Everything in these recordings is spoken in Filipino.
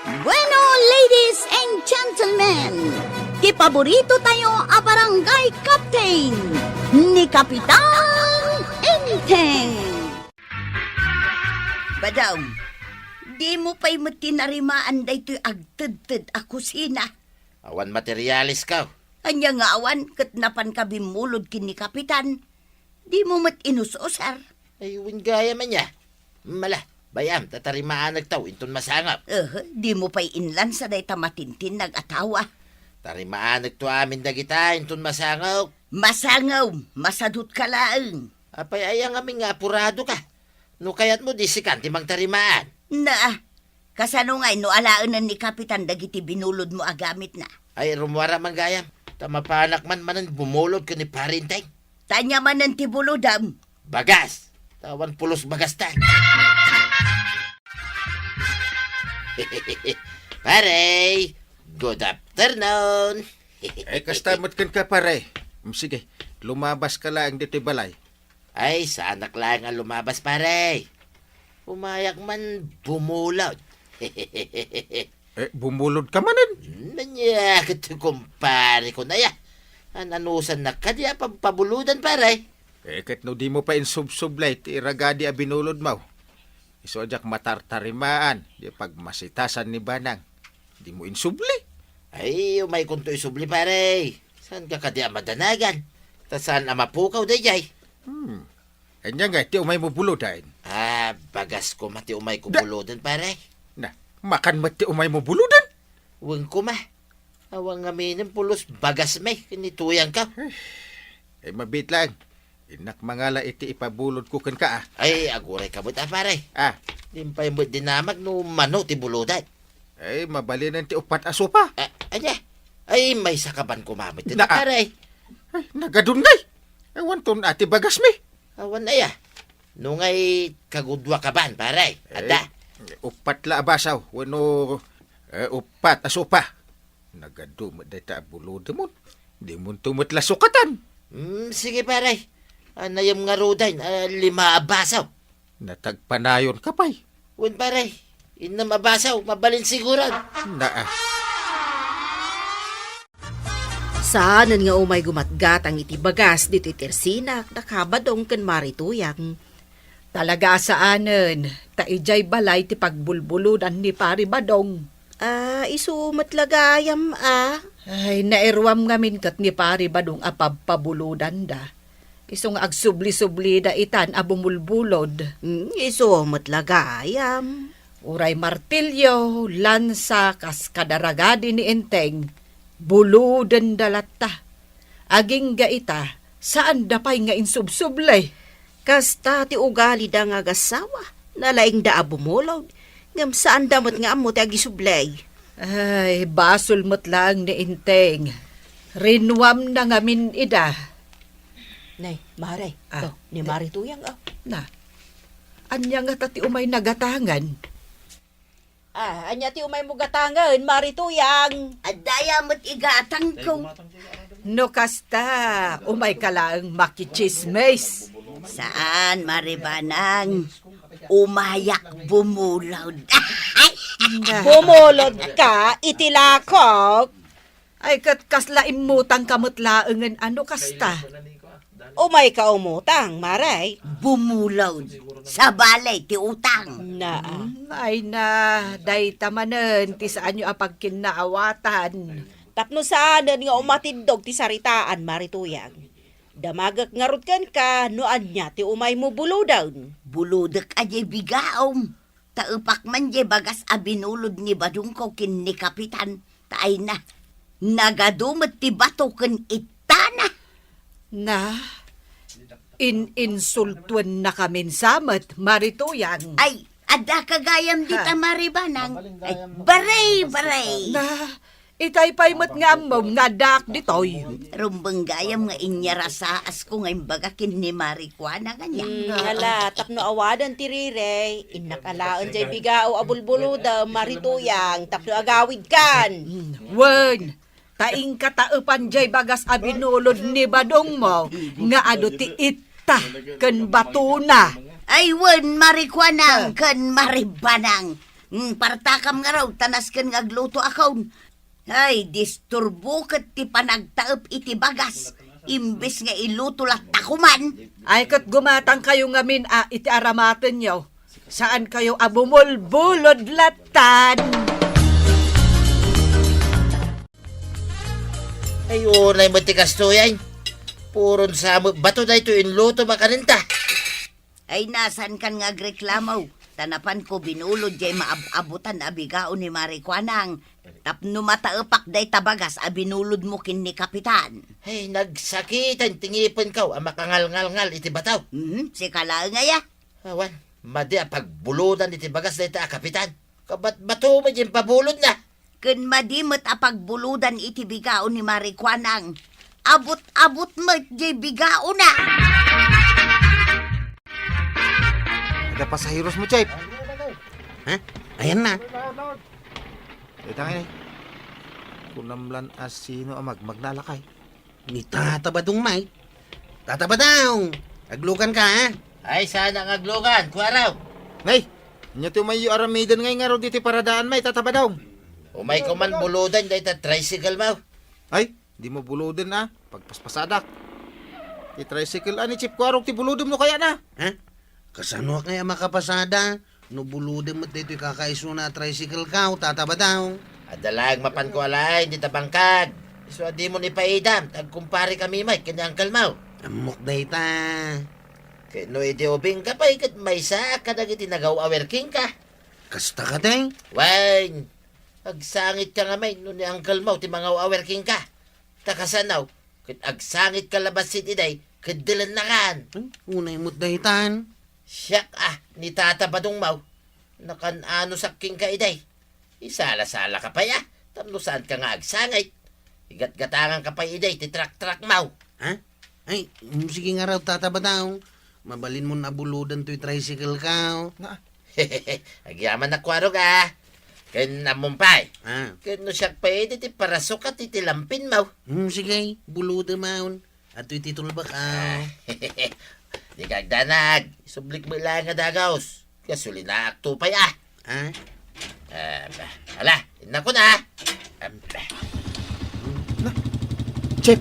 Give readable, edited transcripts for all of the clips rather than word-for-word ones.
Bueno, ladies and gentlemen, kipaborito tayo a barangay captain ni Kapitan Enteng. Badong, di mo pa'y matinarimaan da ito'y agtad-tad a kusina. Awan materialis ka. Anya nga awan, katnapan ka bimulod kini Kapitan. Di mo mat inusosar. Ay, gaya man niya. Mala, bayam, tatarimaan nagtaw, inton masangap. Di mo pa'y inlan sa day tamatintin nag-atawa. Tarimaan nagto amin na kita, inton masangap. Masangaw, masadut ka laang. Apay ayang aming apurado ka. No kayat mo di si kanti magtarimaan. Na, kasano nga'y no alaanan ni Kapitan dagiti binulod mo agamit na. Ay, rumwara man gayam. Tamapanak man manan bumulod ka ni parintay. Tanya man ng tibulodam. Bagas. Tawan pulos bagastan. Pare, good afternoon. Ay, kastamot kan ka pare. Sige, lumabas ka lang dito balay. Ay, sanak lang ang lumabas, pare. Umayak man bumulod. Bumulod ka manan. Nanya, kito kumpare ko na ya. Ananusan na ka diya pabuludan, pare. Kat no di mo pa insubsublay, ti ragadi a binulod mo. Isojak matartarimaan, di pagmasitasan ni Banang. Di mo insubli. Ay, umay kunto isubli, pare. Saan ka diya madanagan? Saan amapukaw dayay? Anya nga, ti umay mo buludan. Ah, bagas ko mati umay ko buludan, pare. Na, makan mo ti umay mo buludan. Huwag ko ma. Awang aminin pulos bagas may, kinituyan ka. Mabit lang. Inak mangala iti ipabulod ko kan ka Ay, aguray ka buta, pare. Ah, Dimpay mo dinamag no mano ti buludan. mabalinan ti upat aso pa. Anya? Ay, may sakaban kumamit din, Na- pare. Ay, nagadungay. Ewan ton ati bagas mi. Awan na ya. Nungay kagudwa ka ban, pare. Ada. Upat la abasaw. Wano, upat aso pa. Nagadumot data bulod mo. Di mo tumot la sukatan. Sige, pare. Anayam nga roday, 5 abasaw. Natagpanayon ka pa'y. Wan, pare. Inam abasaw, mabalin siguran. Na, Saanan nga umay gumatgat ang iti bagas dito tersinak nakabadong ken marituyang. Talaga saanen, taijay balay ti pagbulbuludan ni Pari Badong. Isumat lagayam Ay, nairwam ngamin kat ni Pari Badong apabpabuludan da. Isong agsubli-subli da itan abumulbulod. Isumat lagayam. Uray martilyo, lansa, kas kadaragadi ni Enteng, buludan dalata. Aging gaita, saan dapay nga insubsublay? Kasta ti ugali da nga gasawa. Nalaing da abumulaw. Ngam saan damot nga amo ti agisublay. Ay, basol mo't lang ni Enteng. Rinwam na ngamin ida. Nay, Maray. Ni marituyang Na, anya nga tati umay nagatangan. Anya ti umay mo gatangan, marituyang. Adaya mo't igatang ko. No kasta, umay ka lang makichismes. Saan, Maribanang? Umayak bumulod. Bumulod ka, itilakok. Ay kat kasla imutang kamutlaangan ano kasta. Umay ka umutang, Maray. Bumulod. Sa balay, ti utang. Ay na, day tamanen, ti saan nyo apag kinaawatan. Tapno saanan nga umatindog ti saritaan, marituyang. Damagak ngarut kan ka, noan niya ti umay mo buludaw. Buludak ajay bigaom. Taupak man jay bagas abinulod ni Badong ko kin ni Kapitan. Taay na. Nagadumot ti bato ken itana. Na, insultuan na kami samat, marituyan. Ay, ada kagayam di Maribanang. Ay, baray. Na, itay pa'y mat nga mom nga dak ditoy. Rumbang gayam nga inyarasaas ko ngayon bagakin ni Marikwana kanya. Hala, tapno awadan ti rirey. Inakalaan jay bigao abulbuluda, marituyang. Tapno agawid kan. Wen, taing kataupan jay bagas abinulod ni Badong mo, nga ado ti ita, ken batuna. Ay, wen Marikwanang ken Maribanang. Partakam nga raw, tanas kan nga agluto akaw. Ay, disturbo kat ti panagtaep iti bagas. Imbes nga iluto la takuman. Ay kat gumatang kayo ngamin iti aramaten nyo. Saan kayo abumulbulod latan? Ay, unay mo tikas to yan. Puron sa bato na ito inluto makaninta. Ay, nasan kan nga agreklamaw. Tanapan ko binulod jay maabutan abigaon ni Marikwanang. Tapno mataepak day tabagas abinulod mo kin ni Kapitan. Ay, nagsakitan tingipin ka ang makangal-ngal-ngal iti bataw. Si Kala nga ya. Awan, madi pagbuludan iti bagas na ita, Kapitan. Kabat bato mo yung pabulod na. Kun madimot apagbuludan iti bigaon ni Marikwanang. Abot-abot mo jay bigaon na. Ada pasahiros mo, Chip. Ha? Ayan na. Ito nga kunamlan asino ang magnalakay. Ni tatabadong may. Tatabadaw. Aglukan ka, ha? Ay, sana nga aglugan, kuwaraw. Ngay, inyo tumayo aramidan ngay nga ro dito paradaan may tataba daw. Umay ko man buludan dahil ta tricycle mo. Ay, di mo buludin pagpaspasadak. Ti tricycle ani Chip Kwarog ti buludin mo kaya na. Ha? Kasano kaya makapasada? No buludin mo dito kakaiso na tricycle ka, tatabadaw. Adalag mapan ko alay, di tabangkag. So, di mo ni paidam. Tagkumpare kami may, kanyang kalmaw. Amok dayta. Kaya no ideobing ka pa, ikat may sa ka na itinagaw awerking ka. Kasta ka day. Wain, agsangit ka nga may, no ni Uncle Mau, ti mga awerking ka. Takasanaw, kit agsangit ka labasit iday, kadilan na kan. Unay mo't daytan. Siyak ni Tata Badong Mau, nakan-ano saking ka iday. Isala-sala ka pa ya, tamno saan ka nga agsangit. Igat-gatangan ka pa iday, titrak-trak Mau. Ha? Ay, sige nga raw, tatabadaw. Mabalin mo na buludan to'y tricycle ka. Agyaman na kwarog Kaya namumpay. Ha? Kaya no siya pa ti parasok at titilampin Mau. Sige, buludan maun. At to'y titulbak Di kagdanag, isublik mo ilang nga dagaws. Kasuli na akto pa Ha? Hala, inako na. Chip,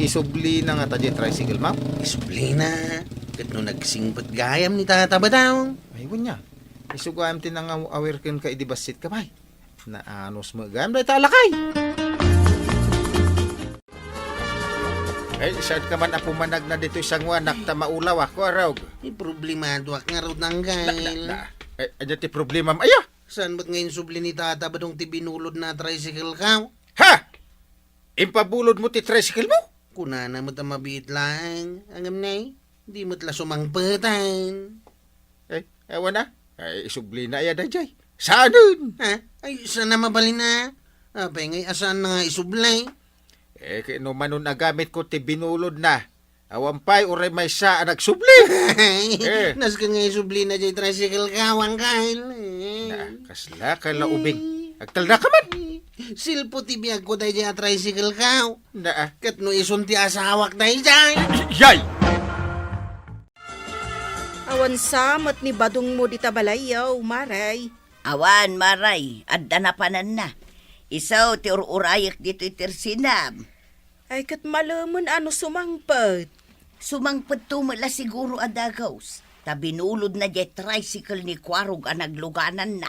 isubli na nga tadi tricycle ma'am. Isubli na. Kat no nagsingpat gayam ni tatabadaw. Ayun niya. Isugam tin nga awerken ka idibasit ka bay. Na anos mo gam day talakay. Ay, saan ka man apumanag na dito isang wanak ta maulaw ako, Arog? Problemado ak nga raw nanggail. Ano ti problema mo? Aya! Saan ba't ngayon subli ni tatabadong ti binulod na tricycle ka? Ha? Impabulod mo ti tricycle mo? Kunana mo ta mabiit lang. Angam na di mo't la sumangpatan. Ewan na. Ay, isubli na yan na jay. Saan nun? Ha? Ay, saan na mabalin na? Apay ngay asan na nga isublay? Kino manon na gamit ko ti binulod na. Awampay uray may sa nagsubli. Nas ka nga isubli na dyan tricycle ka, wangkail. Kasla ka laubing. Agtal na ka man. Silpo ti biyag ko tayo dyan tricycle ka. Na Kat no isunti asawak tayo dyan. Yay! Awan samot ni badong mo di tabalayaw, Maray. Awan, Maray, adda na panan na. Isaw, ti ururayak dito itirsinam. Ay kat malamon ano sumangpet. Sumangpad tumala siguro adagaws. Tabinulod na jay tricycle ni Kwarog ang nagluganan na.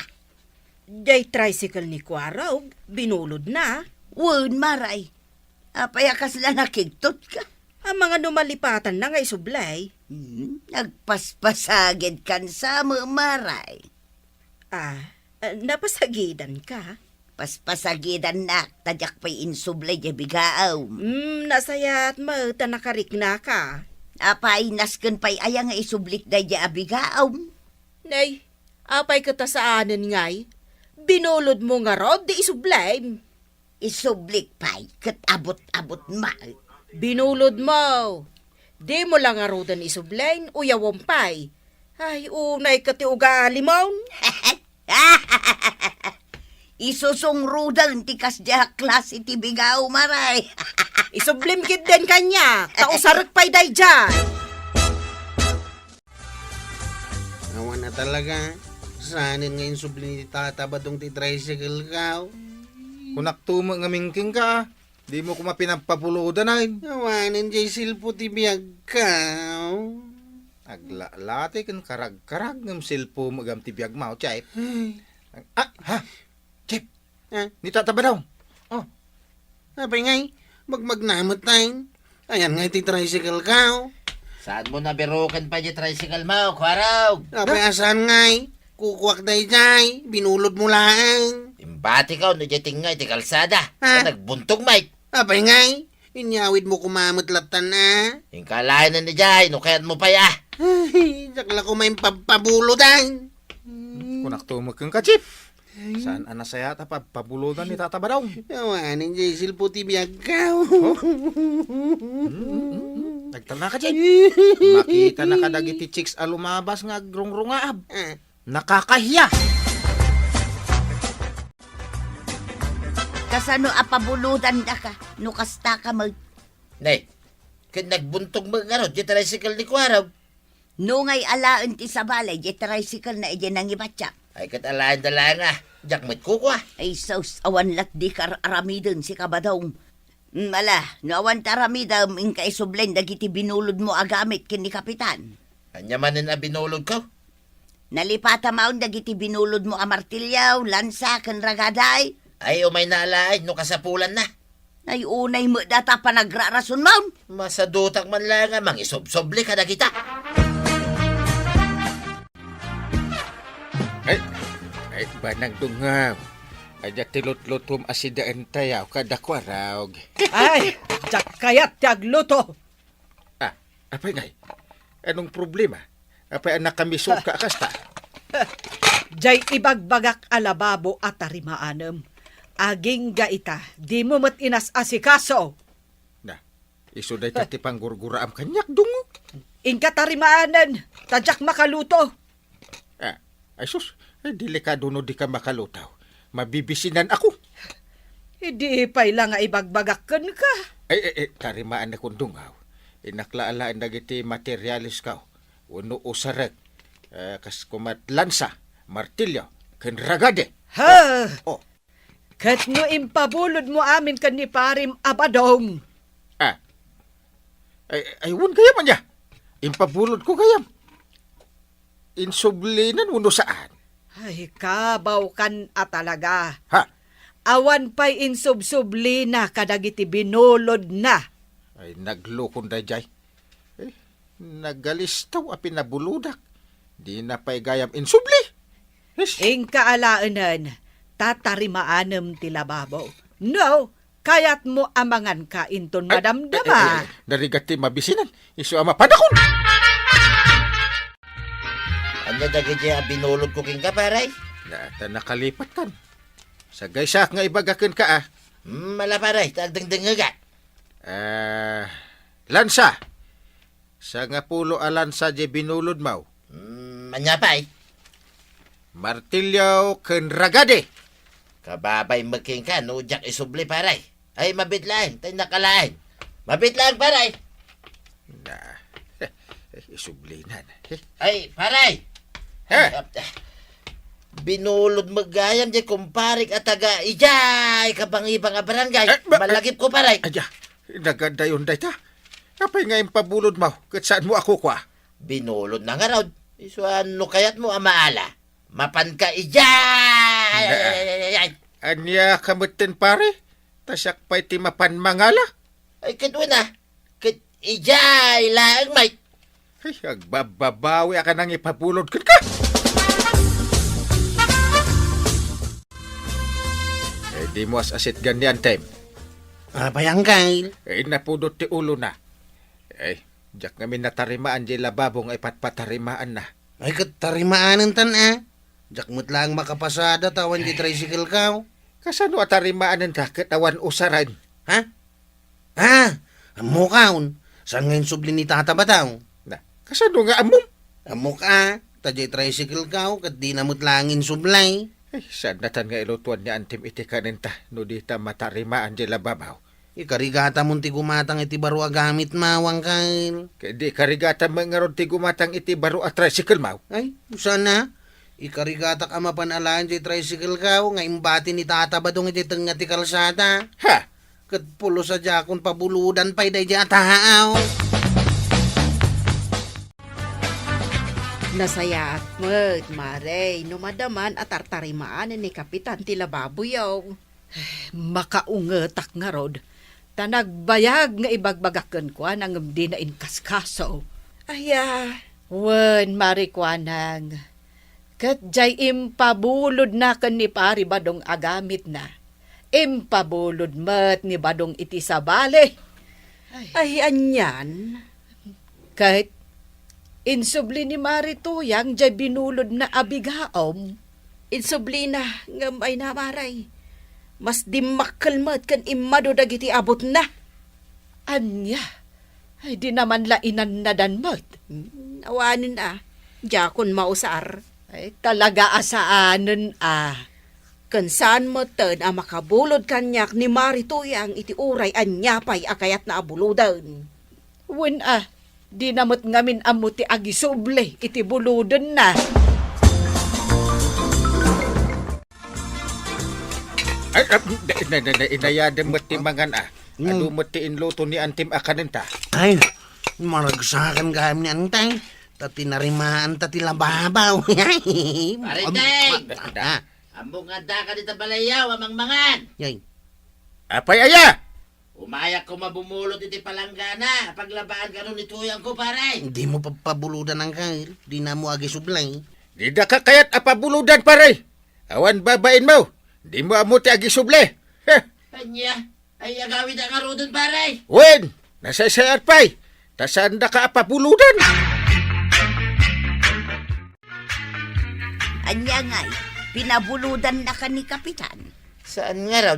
Day tricycle ni Kwarog, binulod na. Wan, Maray. Apayakas lang nakigtot ka. Ang mga numalipatan na nga isublay. Nagpaspasagid kan sa Maray. Napasagidan ka. Paspasagidan na, tadyak pa'y insublay jay bigaaw. Nasayat mo, tanakarik na ka. Apay nasken pa'y ayang nga isublik da jay abigaaw. Nay, apay ka ta sa anin ngay. Binulod mo nga rod, di isublay. Isublik pa'y, kat abot-abot ma. Binulod mo. Di mo lang nga rodan isublay, uyawampay. Ay, unay ka ti ugali mo. Isusong rudan tikas diha klase ti bigaw, Maray. Isublim kit din kanya. Tausarak pa'y day dyan. Awan na talaga. sanin ngayon subli ni tatabadong ti tricycle ka. Kunak tumo nga mingking ka, di mo ko mapinagpabuludan ay. Awanin jay silpo ti biyag ka. Aglalati kan karag-karag ng silpo mo gam ti biyag mao, Chip. Ay, Ha? Chip, ah, ni tataba daw. apay ngay, magmagnamat tayo. Ayan ngay ti tricycle ka. Saan mo nabirukan pa di tricycle mo, kwaraw? Apay asan ngay, kukuwak day jay, binulod mo lang. Imbati ka, no di tingay, di kalsada. Ha? Nagbuntog, Mike. Apay ngay, inyawid mo kumamot latan na. Yung kalahin na ni Jay, no kaya't mo pa ya. Ay, sakla ko may pabulodan. Kunak tumo kang ka, Chip. Saan anasaya ta pabuludan ni tataba daw. Awanin jay silpo ti biyag ka. Nagtala ka, Chip. Makita na kadagiti chicks alumabas nga grungrungaab. Ah, Nakakahiya. Kasano apabuludan da ka, no kasta ka mag... Nay, kaya nagbuntog mo nga ro, di tricycle ni kwaraw. No ngay alaan ti sa balay, di tricycle na ije nang ibatya. Ay kat alahan dala nga, jak mo't kukwa. Ay sos, awan lat di ka aramidon si kabadong. Ala, no awan taramidam in ka isublen dagiti binulod mo agamit kini kapitan. Anya man na binulog ko. Nalipata maun dagiti binulod mo a martilyaw, lansa, ken ragaday. Ay umay na alahan, no kasapulan na. Ay unay mo data pa nagrarason maun. Masadutak man lang nga, mangisob-sobli ka na kita. Ay, banang dungaw. Adya tilot-lutom asidaan tayaw kada kwarag. Ay, jak kayat tagluto. Apay ngay? Anong problema? Apay anak kami suka kasta? Jay ibagbagak alababo at tarimaanem. Aging gaita, di mo mat inas asikaso. Na, isuday tati panggurguraam kanyak dungo. Inka tarimaanan, tadyak makaluto. Ay sus, ay delikado no di ka makalutaw. Mabibisinan ako. Hindi pa'y lang nga ibagbagak kan ka. Ay, tarimaan na kong dungaw. Inaklaalaan na giti materialis ka. Uno usarag. Kas kumat lansa, martilyo, ken ragade. Ha! Oh. Kat no impabulod mo amin kan ni parim abadong. Ay, wun kaya man niya. Impabulod ko kaya. Insublinan uno saan. Ay, kabaw kan atalaga. Ha? Awan pa'y insubsubli na kadagiti binulod na. Ay, naglukon da jay. Ay, nagalistaw a pinabuludak. Di na pa'y gayam insubli. Yes. Inka alaanan, tatarimaanem ti lababo. No, kayat mo amangan ka inton madamdama. Darigati mabisinan. Isu ama padakon. Anya dagi dya binulog ko king ka, paray. Nata nakalipat kan. Sa gaysak nga ibagakan ka Mala paray, tagdengdeng nga. Lansa. Sa nga pulo alansa di binulod mau. Anya pa'y. Martilyo ken ragade. Kababay magking ka, no jak isubli, paray. Ay, mabitlaan, tayo nakalain. Mabitlaan, paray. Na, isublinan. Ay, paray. Binulod magayam di kumparik at taga ijay kabang-ibang a barangay. Malagip ko, paray. Aja, nagadayon day ta. Kapay nga yung pabulod mau. Kat saan mo ako kwa? Binulod na nga raw. So, ano kayat mo amaala? Mapan ka ijay. Anya kamutin pare? Tasak pa'y timapan mangala? Ay, kadwa na. Kit ijay lang, Mike. Ay, agbababawi ka nang ipabulod ka. Di mo asit ganyan time. apayang kay. Napudot ti ulo na. Jak ngamin natarimaan di lababong ay patpatarimaan na. Ay katarimaanan tan Jakmut lang makapasada tawan di tricycle ka. Kasano atarimaan ng katawan usaran? Ha? Amo kaon. Saan ngayon subli ni tata bataw? Na, kasano nga amom? Amo ka. Tadya tricycle ka. Kat di namut langin sublay. Saan natan nga ilutuan ni Antim iti kanenta no di ta matarimaan di lababaw. Ikarigata mo ti gumatang iti baro agamit mawang kail. Kaya di karigata mangaron ti gumatang iti baro at tricycle mau. Ay, sana. Ikarigatak ama panalaan jay tricycle ka, nga imbati ni Tata Badong iti tengah ti kalsada. Ha? Kat pulo sa jakon pabuludan pa'y day di ataaw. Nasaya at mat, Mare, numadaman at tartarimaan ni Kapitan tila babuyaw. Makaungetak nga rod. Tanagbayag nga ibagbagakan ko nang di na inkaskaso. Aya, Wen, marikwanang. Kat jay impabulod na kan ni pari badong agamit na. Impabulod mat ni badong iti sabale. ay anyan. Kahit insubli ni Marituyang jay binulod na abigaom. Insublina nga ay namaray. Mas dimakkalmat kan imado dagiti abot na. Anya, ay di naman lainan na danmat. Awanin jakon mausar. Ay talaga asaanan Kan saan mo ten makabulod kanyak ni Marituyang iti uray anyapay akayat na abuludan. Wen di namot ngamin amuti agisuble iti buludan na. Ay, inayada mo ti mangan Ano mo ti inluto ni Antim Akanenta? Ay, maragsakan kami ni Antay. Tati narimaan tati lababaw. Paritay! Ambong nga da ka dito balayaw, amang mangan. Yay. Apay aya! Umayak ko mabumulot iti palanggana. Paglabaan ka nun ituyang ko, paray. Hindi mo papabuludan ng kail. Di na mo agi sublay. Di da ka kayat apabuludan paray. Awan babain mo. Di mo amuti agisuble. Heh! Kanya, ay agawid ang arudon, paray. Wen! Nasasayat pay. Tasaan da ka apabuludan. Anya nga'y, pinabuludan na ka ni Kapitan. Saan nga raw?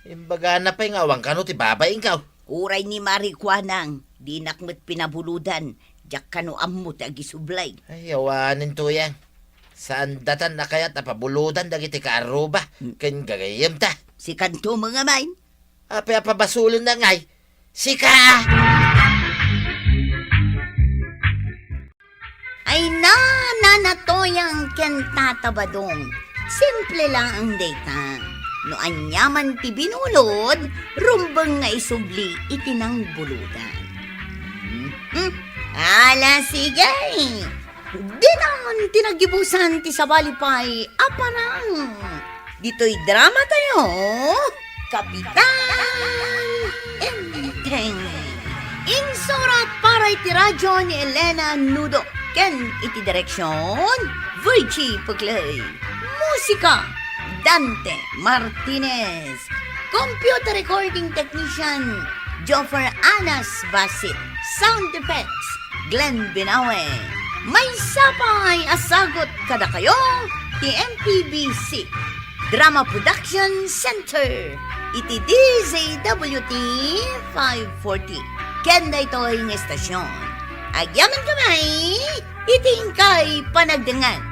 Imbaga na pa'y ngawang kano ti babaing ka. Uray ni Marikwanang, di nakmet pinabuludan. Diyak kano amot agisublay. Ay, awanin tuyang. Saan datan na kaya't napabuludan dagiti kaaruba. Kan gagayam ta. Si kanto mga main. Apay apabasulon na ngay. Sika! Ay nanatoyang kentatabadong. Simple lang ang data. No anyaman ti binulod, rumbang nga isubli itinang buludan. Ala sige. Di naman tinagibusan ti sabalipay. Aparang. Dito'y drama tayo. Kapitan Enteng. Insurat para iti radyo ni Elena Nudo. Ken iti direksyon, Virgie Puglay. Musika, Dante Martinez. Computer recording technician, Joffer Anas Basit. Sound effects, Glenn Binawe. May sapay asagot kada kayo, TMPBC. Drama Production Center. Iti DZWT 540. Kenda ito'y ng estasyon. Agyaman kamay, iting kay panagdangan.